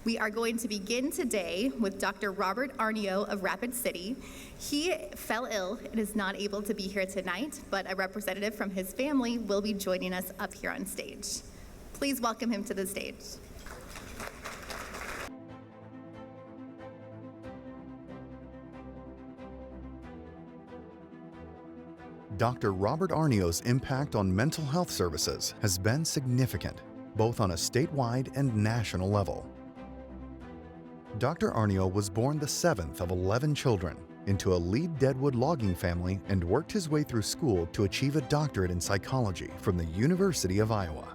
We are going to begin today with Dr. Robert Arnio of Rapid City. He fell ill and is not able to be here tonight, but a representative from his family will be joining us up here on stage. Please welcome him to the stage. Dr. Robert Arnio's impact on mental health services has been significant, both on a statewide and national level. Dr. Arnio was born the 7th of 11 children into a lead deadwood logging family and worked his way through school to achieve a doctorate in psychology from the University of Iowa.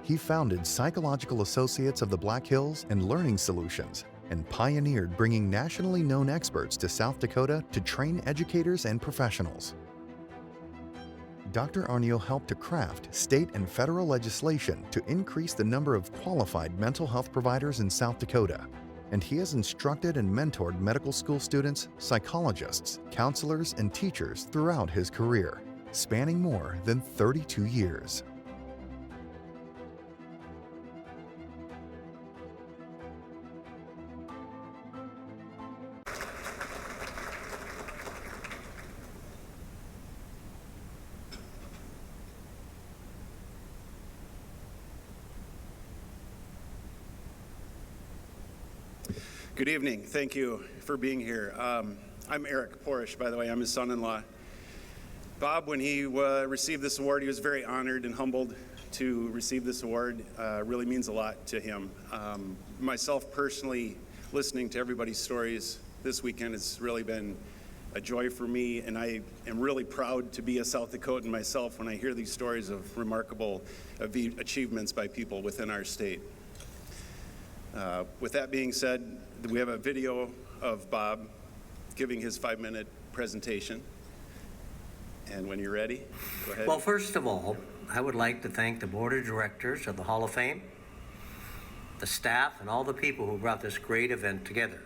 He founded Psychological Associates of the Black Hills and Learning Solutions and pioneered bringing nationally known experts to South Dakota to train educators and professionals. Dr. Arnio helped to craft state and federal legislation to increase the number of qualified mental health providers in South Dakota, and he has instructed and mentored medical school students, psychologists, counselors, and teachers throughout his career, spanning more than 32 years. Good evening. Thank you for being here. I'm Eric Porish, by the way. I'm his son-in-law. Bob, when he received this award, he was very honored and humbled to receive this award. Really means a lot to him. Myself personally, listening to everybody's stories this weekend has really been a joy for me, and I am really proud to be a South Dakotan myself when I hear these stories of remarkable achievements by people within our state. With that being said, we have a video of Bob giving his 5-minute presentation. And when you're ready, go ahead. Well, first of all, I would like to thank the Board of Directors of the Hall of Fame, the staff, and all the people who brought this great event together.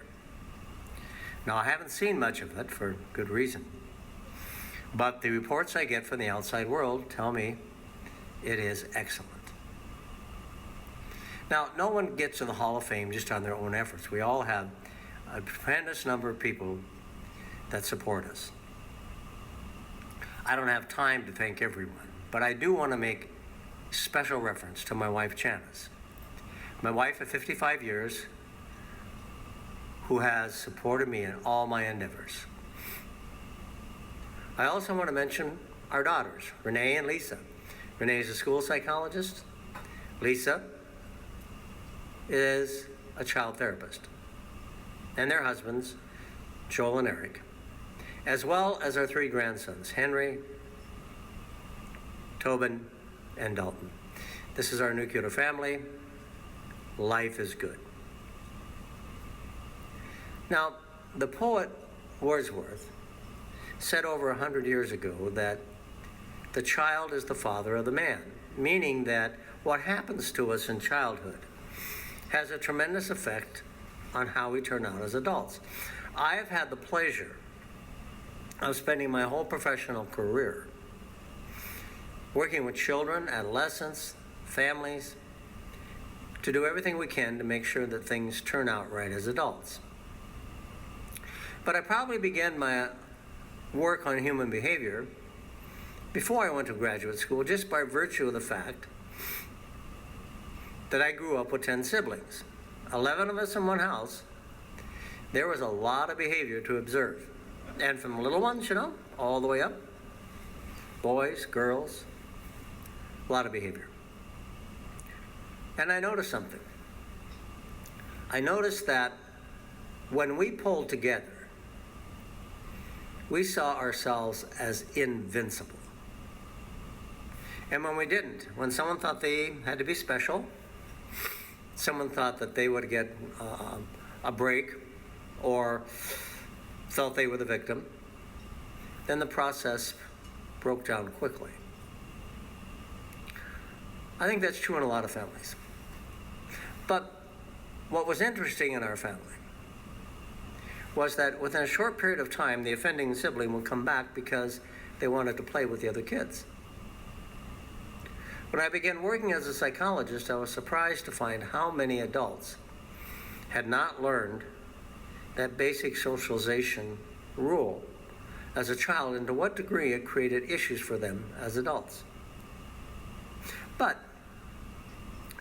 Now, I haven't seen much of it for good reason, but the reports I get from the outside world tell me it is excellent. Now, no one gets to the Hall of Fame just on their own efforts. We all have a tremendous number of people that support us. I don't have time to thank everyone, but I do want to make special reference to my wife, Janice. My wife of 55 years, who has supported me in all my endeavors. I also want to mention our daughters, Renee and Lisa. Renee is a school psychologist. Lisa is a child therapist, and their husbands, Joel and Eric, as well as our 3 grandsons, Henry, Tobin, and Dalton. This is our nuclear family. Life is good. Now, the poet Wordsworth said over 100 years ago that the child is the father of the man, meaning that what happens to us in childhood has a tremendous effect on how we turn out as adults. I have had the pleasure of spending my whole professional career working with children, adolescents, families, to do everything we can to make sure that things turn out right as adults. But I probably began my work on human behavior before I went to graduate school, just by virtue of the fact that I grew up with 10 siblings, 11 of us in one house. There was a lot of behavior to observe. And from little ones, all the way up, boys, girls, a lot of behavior. And I noticed something. I noticed that when we pulled together, we saw ourselves as invincible. And when we didn't, when someone thought they had to be special, someone thought that they would get a break or felt they were the victim, then the process broke down quickly. I think that's true in a lot of families. But what was interesting in our family was that within a short period of time, the offending sibling would come back because they wanted to play with the other kids. When I began working as a psychologist, I was surprised to find how many adults had not learned that basic socialization rule as a child and to what degree it created issues for them as adults. But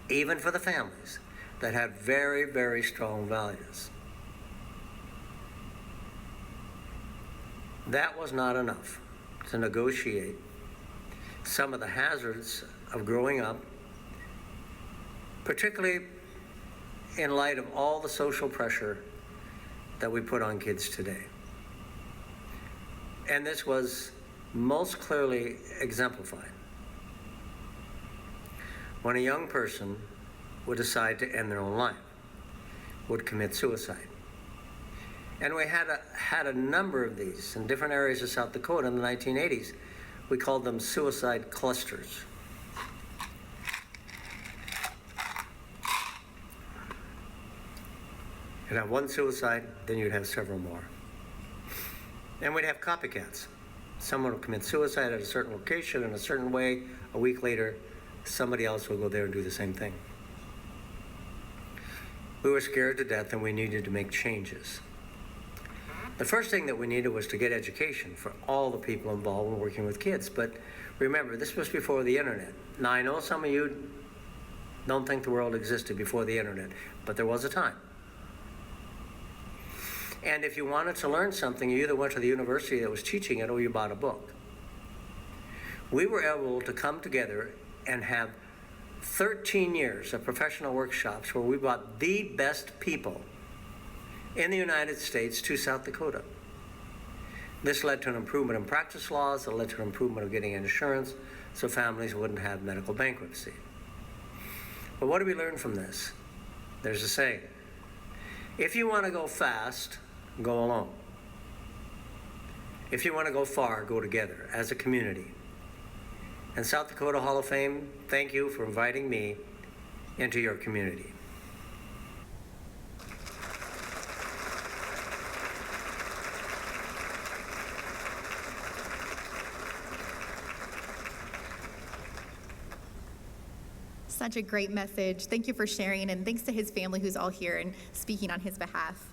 even for the families that had very, very strong values, that was not enough to negotiate some of the hazards of growing up, particularly in light of all the social pressure that we put on kids today. And this was most clearly exemplified when a young person would decide to end their own life, would commit suicide. And we had a number of these in different areas of South Dakota in the 1980s. We called them suicide clusters. You'd have one suicide, then you'd have several more. And we'd have copycats. Someone would commit suicide at a certain location in a certain way. A week later, somebody else will go there and do the same thing. We were scared to death and we needed to make changes. The first thing that we needed was to get education for all the people involved in working with kids. But remember, this was before the internet. Now, I know some of you don't think the world existed before the internet, but there was a time. And if you wanted to learn something, you either went to the university that was teaching it or you bought a book. We were able to come together and have 13 years of professional workshops where we brought the best people in the United States to South Dakota. This led to an improvement in practice laws. It led to an improvement of getting insurance so families wouldn't have medical bankruptcy. But what do we learn from this? There's a saying, if you want to go fast, go alone. If you want to go far, go together as a community. And South Dakota Hall of Fame, thank you for inviting me into your community. Such a great message. Thank you for sharing, and thanks to his family who's all here and speaking on his behalf.